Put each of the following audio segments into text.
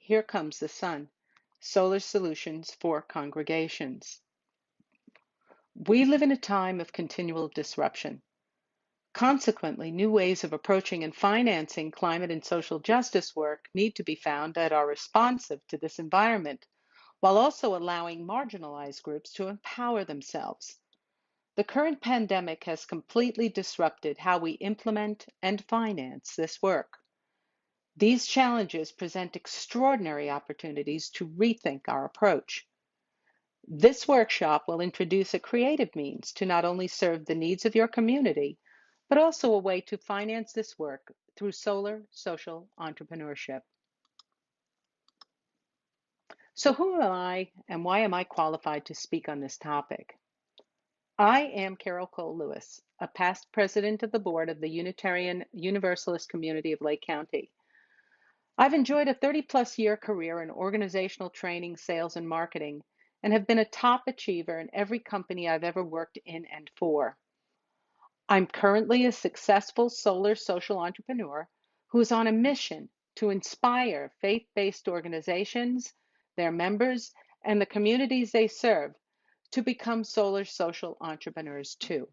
Here Comes the Sun, Solar Solutions for Congregations. We live in a time of continual disruption. Consequently, new ways of approaching and financing climate and social justice work need to be found that are responsive to this environment, while also allowing marginalized groups to empower themselves. The current pandemic has completely disrupted how we implement and finance this work. These challenges present extraordinary opportunities to rethink our approach. This workshop will introduce a creative means to not only serve the needs of your community, but also a way to finance this work through solar social entrepreneurship. So who am I and why am I qualified to speak on this topic? I am Carol Cole Lewis, a past president of the board of the Unitarian Universalist community of Lake County. I've enjoyed a 30-plus year career in organizational training, sales, and marketing, and have been a top achiever in every company I've ever worked in and for. I'm currently a successful solar social entrepreneur who is on a mission to inspire faith-based organizations, their members, and the communities they serve to become solar social entrepreneurs too.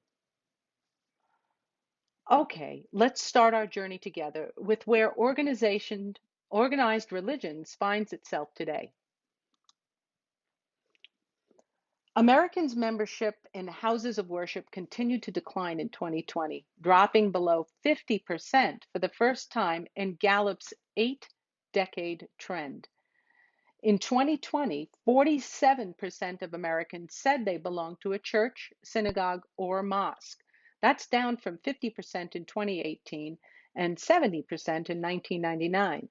Okay, let's start our journey together with where organized religions finds itself today. Americans' membership in houses of worship continued to decline in 2020, dropping below 50% for the first time in Gallup's 8-decade trend. In 2020, 47% of Americans said they belonged to a church, synagogue, or mosque. That's down from 50% in 2018 and 70% in 1999.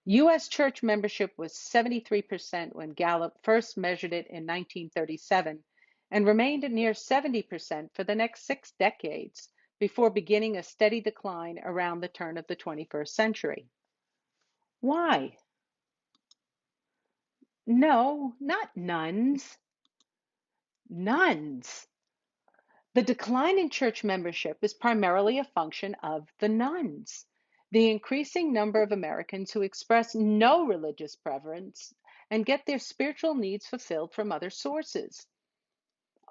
U.S. church membership was 73% when Gallup first measured it in 1937 and remained at near 70% for the next 6 decades before beginning a steady decline around the turn of the 21st century. Why? No, not nuns. Nuns. The decline in church membership is primarily a function of the nuns. The increasing number of Americans who express no religious preference and get their spiritual needs fulfilled from other sources.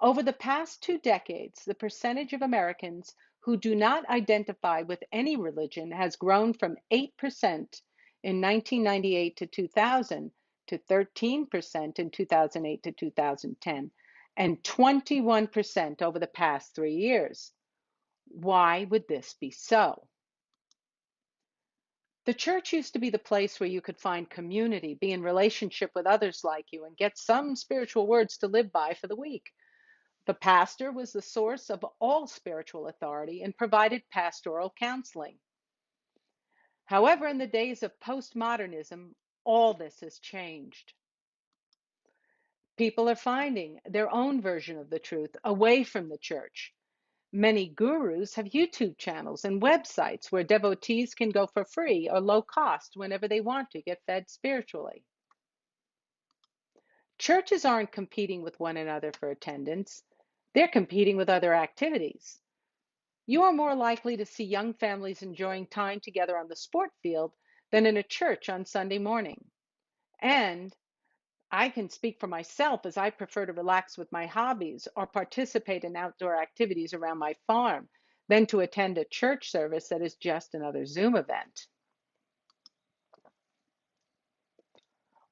Over the past 2 decades, the percentage of Americans who do not identify with any religion has grown from 8% in 1998 to 2000 to 13% in 2008 to 2010 and 21% over the past 3 years. Why would this be so? The church used to be the place where you could find community, be in relationship with others like you, and get some spiritual words to live by for the week. The pastor was the source of all spiritual authority and provided pastoral counseling. However, in the days of postmodernism, all this has changed. People are finding their own version of the truth away from the church. Many gurus have YouTube channels and websites where devotees can go for free or low cost whenever they want to get fed spiritually. Churches aren't competing with one another for attendance. They're competing with other activities. You are more likely to see young families enjoying time together on the sport field than in a church on Sunday morning. And I can speak for myself as I prefer to relax with my hobbies or participate in outdoor activities around my farm than to attend a church service that is just another Zoom event.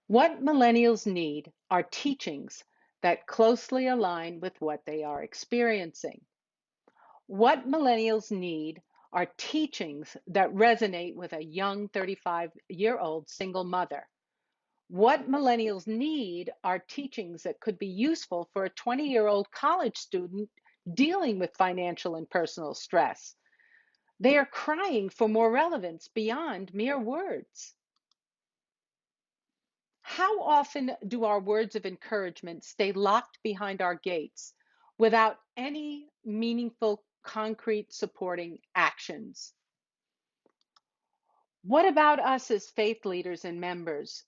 What millennials need are teachings that closely align with what they are experiencing. What millennials need are teachings that resonate with a young 35-year-old single mother. What millennials need are teachings that could be useful for a 20-year-old college student dealing with financial and personal stress. They are crying for more relevance beyond mere words. How often do our words of encouragement stay locked behind our gates without any meaningful, concrete supporting actions? What about us as faith leaders and members?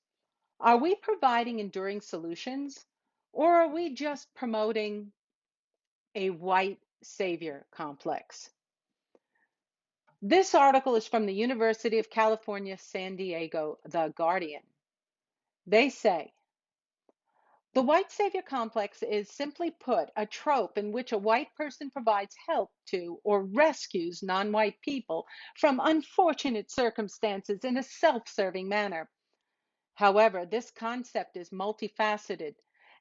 Are we providing enduring solutions, or are we just promoting a white savior complex? This article is from the University of California, San Diego, The Guardian. They say, the white savior complex is, simply put, a trope in which a white person provides help to or rescues non-white people from unfortunate circumstances in a self-serving manner. However, this concept is multifaceted,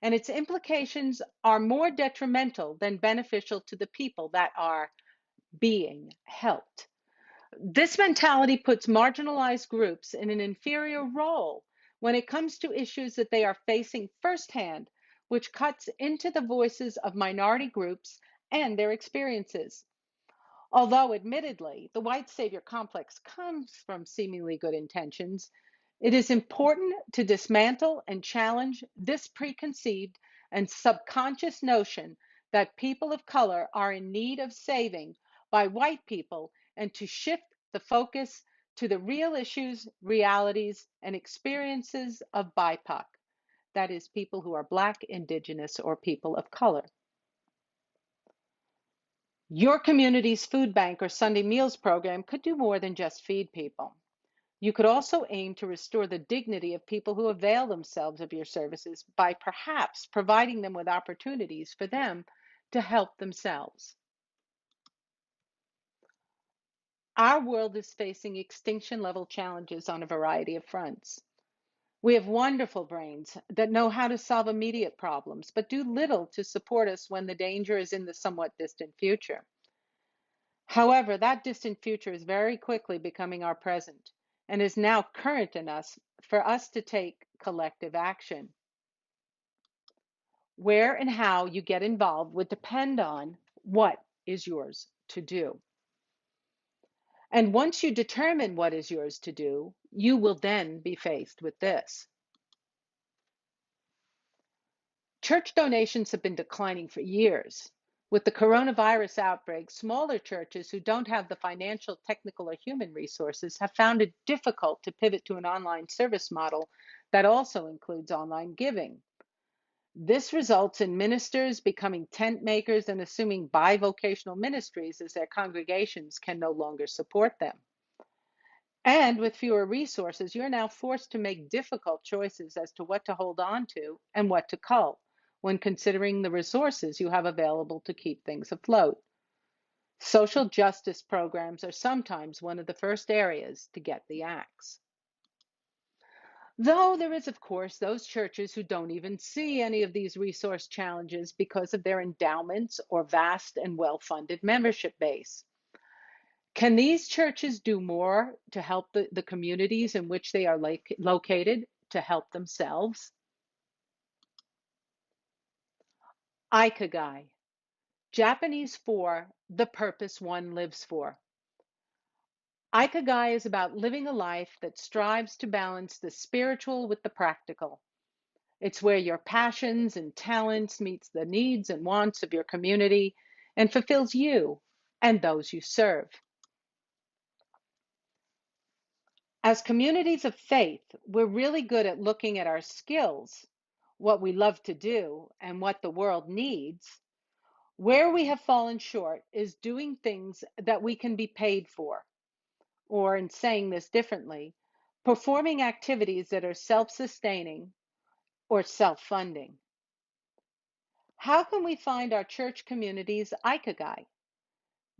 and its implications are more detrimental than beneficial to the people that are being helped. This mentality puts marginalized groups in an inferior role when it comes to issues that they are facing firsthand, which cuts into the voices of minority groups and their experiences. Although, admittedly, the white savior complex comes from seemingly good intentions, it is important to dismantle and challenge this preconceived and subconscious notion that people of color are in need of saving by white people, and to shift the focus to the real issues, realities, and experiences of BIPOC, that is, people who are Black, Indigenous, or people of color. Your community's food bank or Sunday meals program could do more than just feed people. You could also aim to restore the dignity of people who avail themselves of your services by perhaps providing them with opportunities for them to help themselves. Our world is facing extinction level challenges on a variety of fronts. We have wonderful brains that know how to solve immediate problems, but do little to support us when the danger is in the somewhat distant future. However, that distant future is very quickly becoming our present and is now current in us for us to take collective action. Where and how you get involved would depend on what is yours to do. And once you determine what is yours to do, you will then be faced with this. Church donations have been declining for years. With the coronavirus outbreak, smaller churches who don't have the financial, technical, or human resources have found it difficult to pivot to an online service model that also includes online giving. This results in ministers becoming tent makers and assuming bivocational ministries as their congregations can no longer support them. And with fewer resources, you're now forced to make difficult choices as to what to hold on to and what to cull when considering the resources you have available to keep things afloat. Social justice programs are sometimes one of the first areas to get the axe. Though there is, of course, those churches who don't even see any of these resource challenges because of their endowments or vast and well-funded membership base. Can these churches do more to help the communities in which they are located to help themselves? Ikigai, Japanese for the purpose one lives for. Ikigai is about living a life that strives to balance the spiritual with the practical. It's where your passions and talents meets the needs and wants of your community and fulfills you and those you serve. As communities of faith, we're really good at looking at our skills, what we love to do, and what the world needs. Where we have fallen short is doing things that we can be paid for, or in saying this differently, performing activities that are self-sustaining or self-funding. How can we find our church community's ikigai?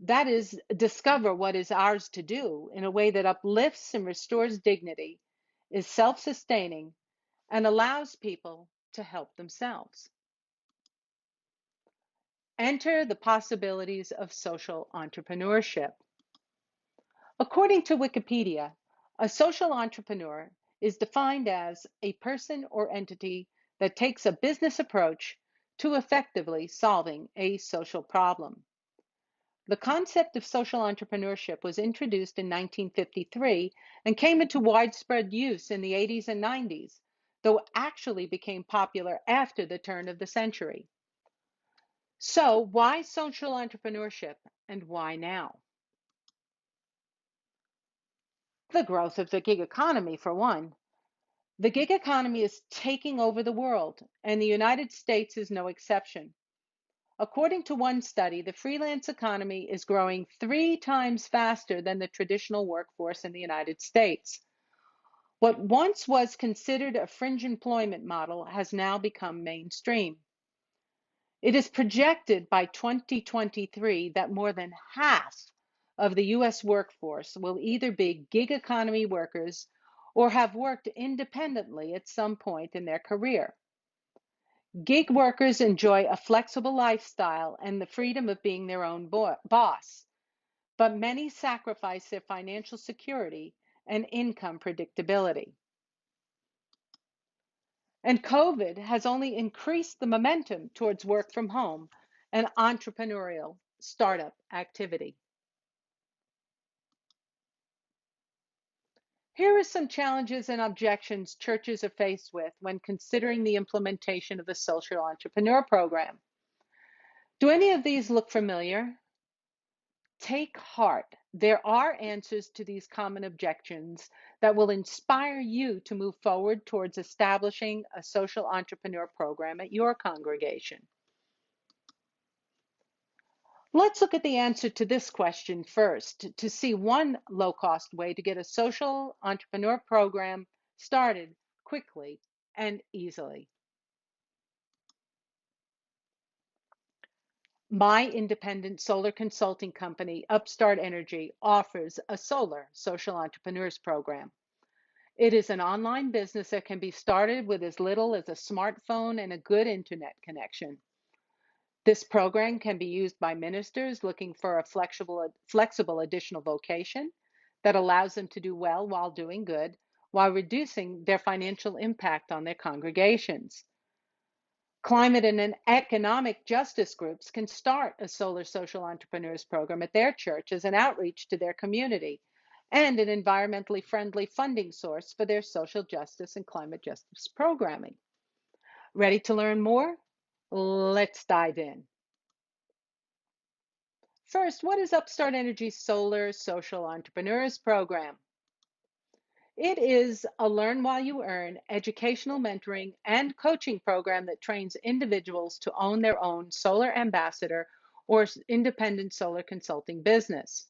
That is, discover what is ours to do in a way that uplifts and restores dignity, is self-sustaining, and allows people to help themselves. Enter the possibilities of social entrepreneurship. According to Wikipedia, a social entrepreneur is defined as a person or entity that takes a business approach to effectively solving a social problem. The concept of social entrepreneurship was introduced in 1953 and came into widespread use in the 80s and 90s, though it actually became popular after the turn of the century. So, why social entrepreneurship and why now? The growth of the gig economy, for one. The gig economy is taking over the world, and the United States is no exception. According to one study, the freelance economy is growing 3 times faster than the traditional workforce in the United States. What once was considered a fringe employment model has now become mainstream. It is projected by 2023 that more than half of the US workforce will either be gig economy workers or have worked independently at some point in their career. Gig workers enjoy a flexible lifestyle and the freedom of being their own boss, but many sacrifice their financial security and income predictability. And COVID has only increased the momentum towards work from home and entrepreneurial startup activity. Here are some challenges and objections churches are faced with when considering the implementation of the social entrepreneur program. Do any of these look familiar? Take heart. There are answers to these common objections that will inspire you to move forward towards establishing a social entrepreneur program at your congregation. Let's look at the answer to this question first to see one low-cost way to get a social entrepreneur program started quickly and easily. My independent solar consulting company, Upstart Energy, offers a solar social entrepreneurs program. It is an online business that can be started with as little as a smartphone and a good internet connection. This program can be used by ministers looking for a flexible additional vocation that allows them to do well while doing good, while reducing their financial impact on their congregations. Climate and economic justice groups can start a solar social entrepreneurs program at their church as an outreach to their community and an environmentally friendly funding source for their social justice and climate justice programming. Ready to learn more? Let's dive in. First, what is Upstart Energy's Solar Social Entrepreneurs Program? It is a learn while you earn educational mentoring and coaching program that trains individuals to own their own solar ambassador or independent solar consulting business.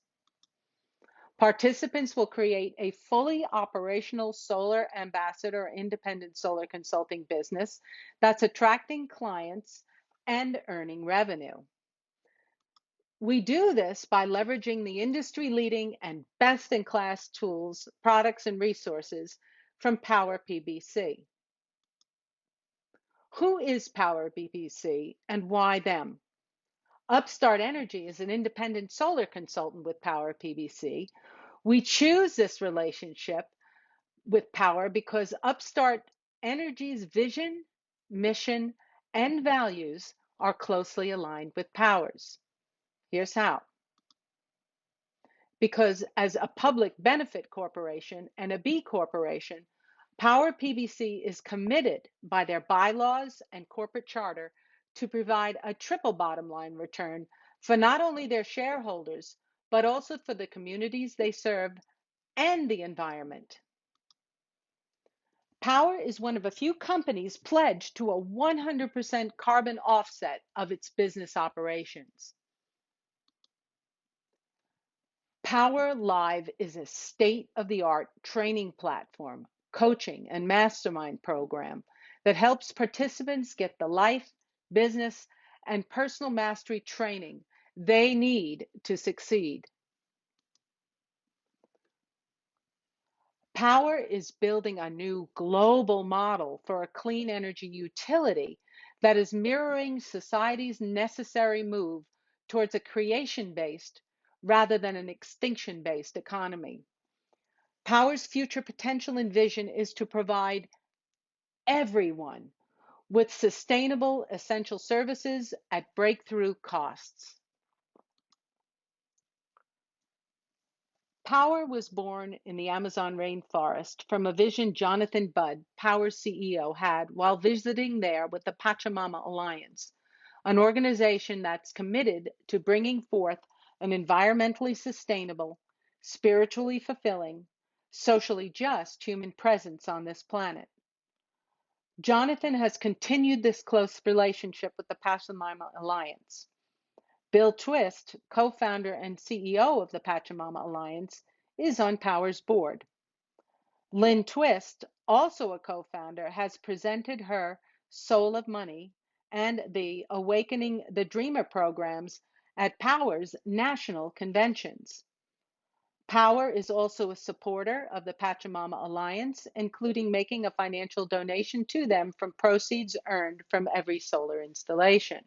Participants will create a fully operational solar ambassador or independent solar consulting business that's attracting clients and earning revenue. We do this by leveraging the industry-leading and best-in-class tools, products, and resources from Power PBC. Who is Power PBC and why them? Upstart Energy is an independent solar consultant with Power PBC. We choose this relationship with Power because Upstart Energy's vision, mission, and values are closely aligned with Power's. Here's how. Because as a public benefit corporation and a B corporation, Power PBC is committed by their bylaws and corporate charter to provide a triple bottom line return for not only their shareholders, but also for the communities they serve and the environment. Power is one of a few companies pledged to a 100% carbon offset of its business operations. Power Live is a state-of-the-art training platform, coaching, and mastermind program that helps participants get the life, business, and personal mastery training they need to succeed. Power is building a new global model for a clean energy utility that is mirroring society's necessary move towards a creation-based rather than an extinction-based economy. Power's future potential and vision is to provide everyone with sustainable essential services at breakthrough costs. Power was born in the Amazon rainforest from a vision Jonathan Budd, Power's CEO, had while visiting there with the Pachamama Alliance, an organization that's committed to bringing forth an environmentally sustainable, spiritually fulfilling, socially just human presence on this planet. Jonathan has continued this close relationship with the Pachamama Alliance. Bill Twist, co-founder and CEO of the Pachamama Alliance, is on Power's board. Lynn Twist, also a co-founder, has presented her Soul of Money and the Awakening the Dreamer programs at Power's national conventions. Power is also a supporter of the Pachamama Alliance, including making a financial donation to them from proceeds earned from every solar installation.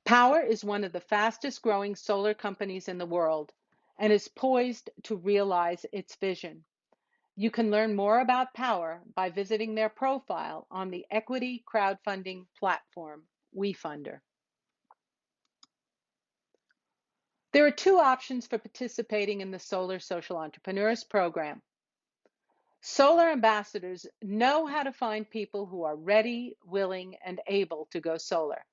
Power is one of the fastest growing solar companies in the world and is poised to realize its vision. You can learn more about Power by visiting their profile on the equity crowdfunding platform WeFunder. There are two options for participating in the Solar Social Entrepreneurs Program. Solar ambassadors know how to find people who are ready, willing, and able to go solar.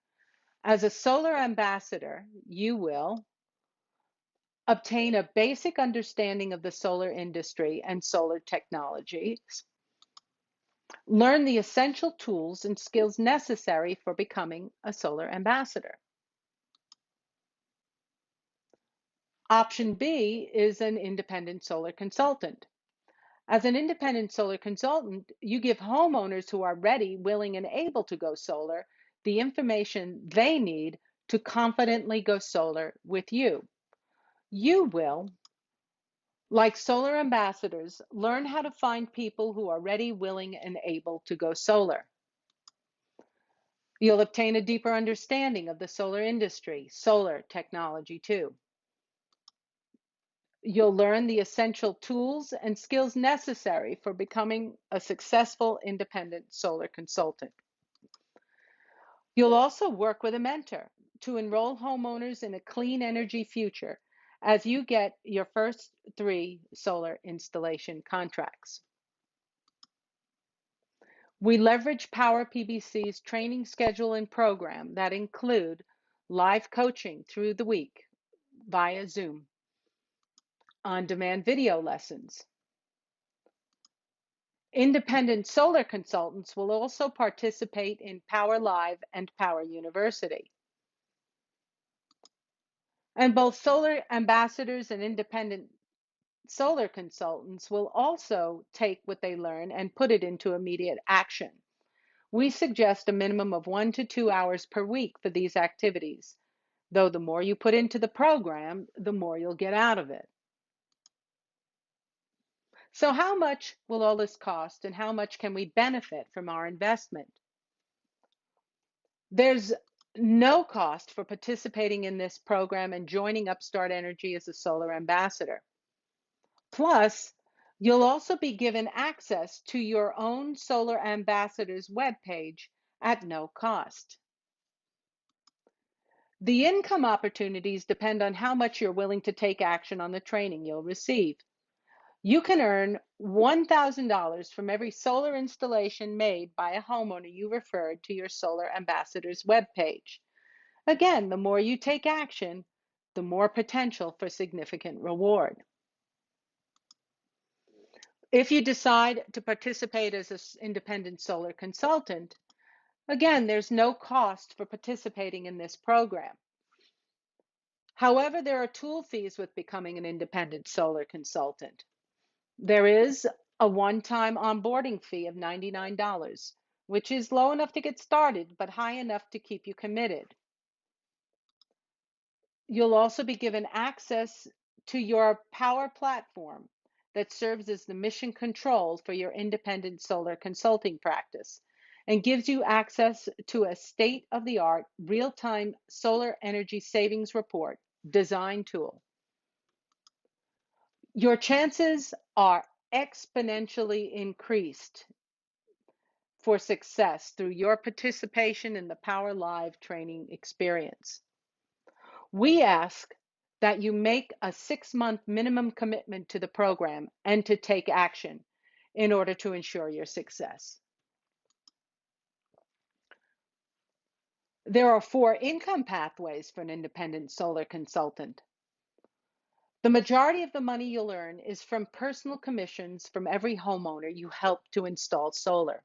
As a solar ambassador, you will obtain a basic understanding of the solar industry and solar technologies, learn the essential tools and skills necessary for becoming a solar ambassador. Option B is an independent solar consultant. As an independent solar consultant, you give homeowners who are ready, willing, and able to go solar the information they need to confidently go solar with you. You will, like solar ambassadors, learn how to find people who are ready, willing, and able to go solar. You'll obtain a deeper understanding of the solar industry, solar technology too. You'll learn the essential tools and skills necessary for becoming a successful independent solar consultant. You'll also work with a mentor to enroll homeowners in a clean energy future as you get your first 3 solar installation contracts. We leverage Power PBC's training schedule and program that include live coaching through the week via Zoom, on-demand video lessons. Independent solar consultants will also participate in Power Live and Power University. And both solar ambassadors and independent solar consultants will also take what they learn and put it into immediate action. We suggest a minimum of 1 to 2 hours per week for these activities, though the more you put into the program, the more you'll get out of it. So how much will all this cost, and how much can we benefit from our investment? There's no cost for participating in this program and joining Upstart Energy as a solar ambassador. Plus, you'll also be given access to your own Solar Ambassadors webpage at no cost. The income opportunities depend on how much you're willing to take action on the training you'll receive. You can earn $1,000 from every solar installation made by a homeowner you referred to your Solar Ambassadors webpage. Again, the more you take action, the more potential for significant reward. If you decide to participate as an independent solar consultant, again, there's no cost for participating in this program. However, there are tool fees with becoming an independent solar consultant. There is a one-time onboarding fee of $99, which is low enough to get started, but high enough to keep you committed. You'll also be given access to your Power platform that serves as the mission control for your independent solar consulting practice and gives you access to a state-of-the-art real-time solar energy savings report design tool. Your chances are exponentially increased for success through your participation in the Power Live training experience. We ask that you make a 6-month minimum commitment to the program and to take action in order to ensure your success. There are 4 income pathways for an independent solar consultant. The majority of the money you'll earn is from personal commissions from every homeowner you help to install solar.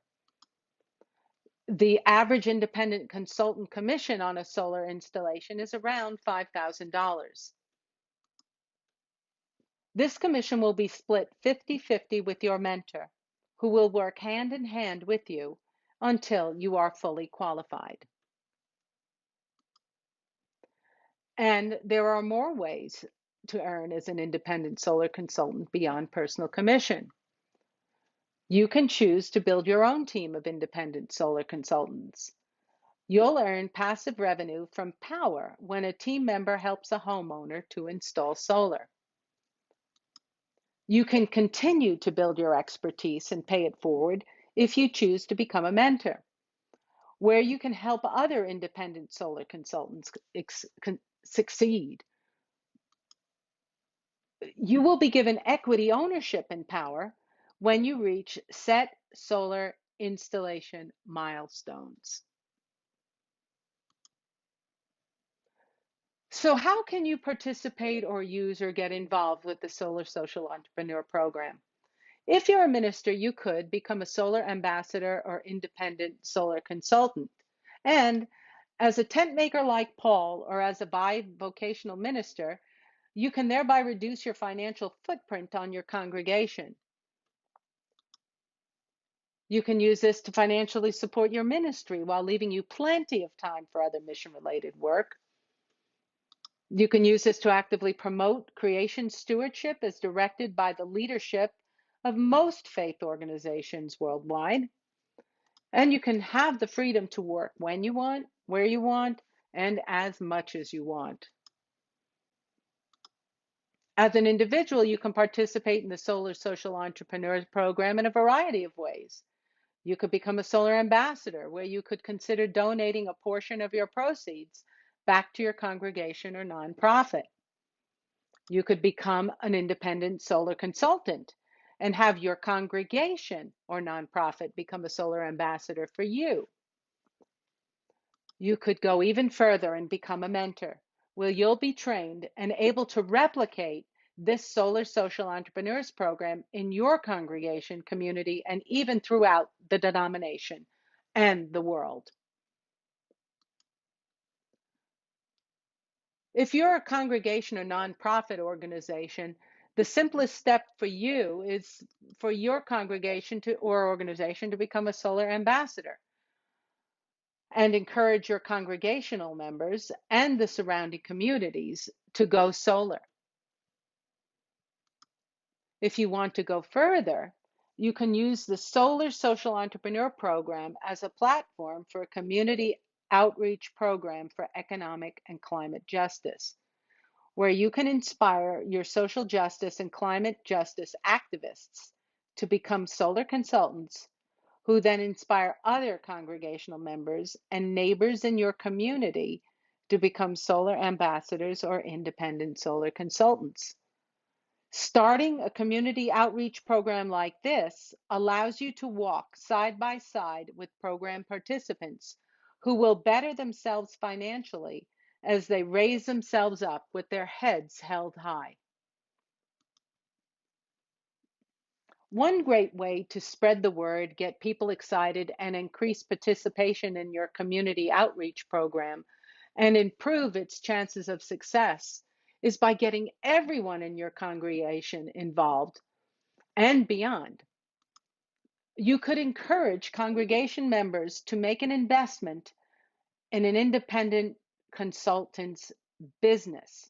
The average independent consultant commission on a solar installation is around $5,000. This commission will be split 50-50 with your mentor, who will work hand in hand with you until you are fully qualified. And there are more ways to earn as an independent solar consultant beyond personal commission. You can choose to build your own team of independent solar consultants. You'll earn passive revenue from power when a team member helps a homeowner to install solar. You can continue to build your expertise and pay it forward if you choose to become a mentor, where you can help other independent solar consultants succeed. You will be given equity ownership and power when you reach set solar installation milestones. So, how can you participate or use or get involved with the Solar Social Entrepreneur Program? If you're a minister, you could become a solar ambassador or independent solar consultant. And as a tent maker like Paul, or as a bivocational minister, you can thereby reduce your financial footprint on your congregation. You can use this to financially support your ministry while leaving you plenty of time for other mission-related work. You can use this to actively promote creation stewardship as directed by the leadership of most faith organizations worldwide. And you can have the freedom to work when you want, where you want, and as much as you want. As an individual, you can participate in the Solar Social Entrepreneurs Program in a variety of ways. You could become a solar ambassador, where you could consider donating a portion of your proceeds back to your congregation or nonprofit. You could become an independent solar consultant and have your congregation or nonprofit become a solar ambassador for you. You could go even further and become a mentor, where you'll be trained and able to replicate this Solar Social Entrepreneurs Program in your congregation, community, and even throughout the denomination and the world. If you're a congregation or nonprofit organization, the simplest step for you is for your congregation or organization to become a solar ambassador and encourage your congregational members and the surrounding communities to go solar. If you want to go further, you can use the Solar Social Entrepreneur Program as a platform for a community outreach program for economic and climate justice, where you can inspire your social justice and climate justice activists to become solar consultants, who then inspire other congregational members and neighbors in your community to become solar ambassadors or independent solar consultants. Starting a community outreach program like this allows you to walk side by side with program participants who will better themselves financially as they raise themselves up with their heads held high. One great way to spread the word, get people excited, and increase participation in your community outreach program and improve its chances of success is by getting everyone in your congregation involved and beyond. You could encourage congregation members to make an investment in an independent consultant's business.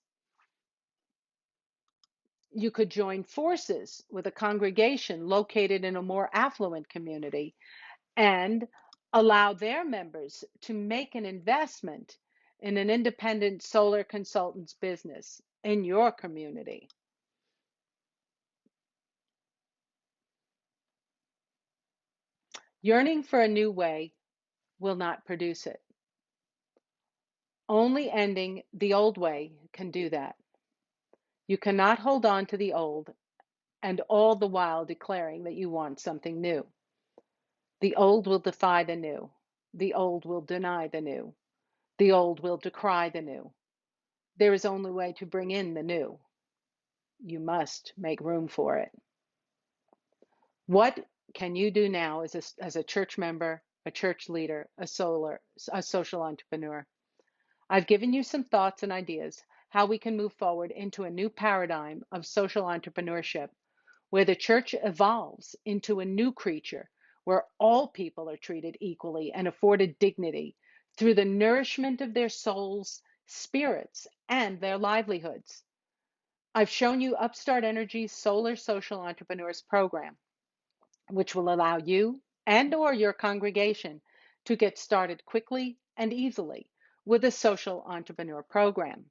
You could join forces with a congregation located in a more affluent community and allow their members to make an investment in an independent solar consultant's business in your community. Yearning for a new way will not produce it. Only ending the old way can do that. You cannot hold on to the old and all the while declaring that you want something new. The old will defy the new. The old will deny the new. The old will decry the new. There is only way to bring in the new. You must make room for it. What can you do now as a church member, a church leader, a social entrepreneur? I've given you some thoughts and ideas. how we can move forward into a new paradigm of social entrepreneurship where the church evolves into a new creature where all people are treated equally and afforded dignity through the nourishment of their souls, spirits, and their livelihoods. I've shown you Upstart Energy's Solar Social Entrepreneurs program, which will allow you and or your congregation to get started quickly and easily with a social entrepreneur program.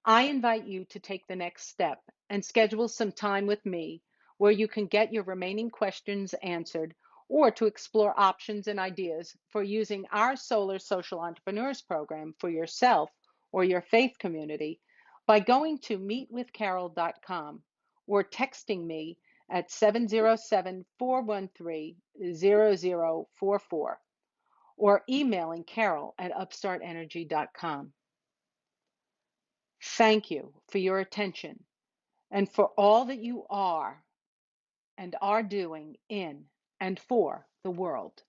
I invite you to take the next step and schedule some time with me where you can get your remaining questions answered or to explore options and ideas for using our Solar Social Entrepreneurs program for yourself or your faith community by going to meetwithcarol.com or texting me at 707-413-0044 or emailing Carol at upstartenergy.com. Thank you for your attention and for all that you are and are doing in and for the world.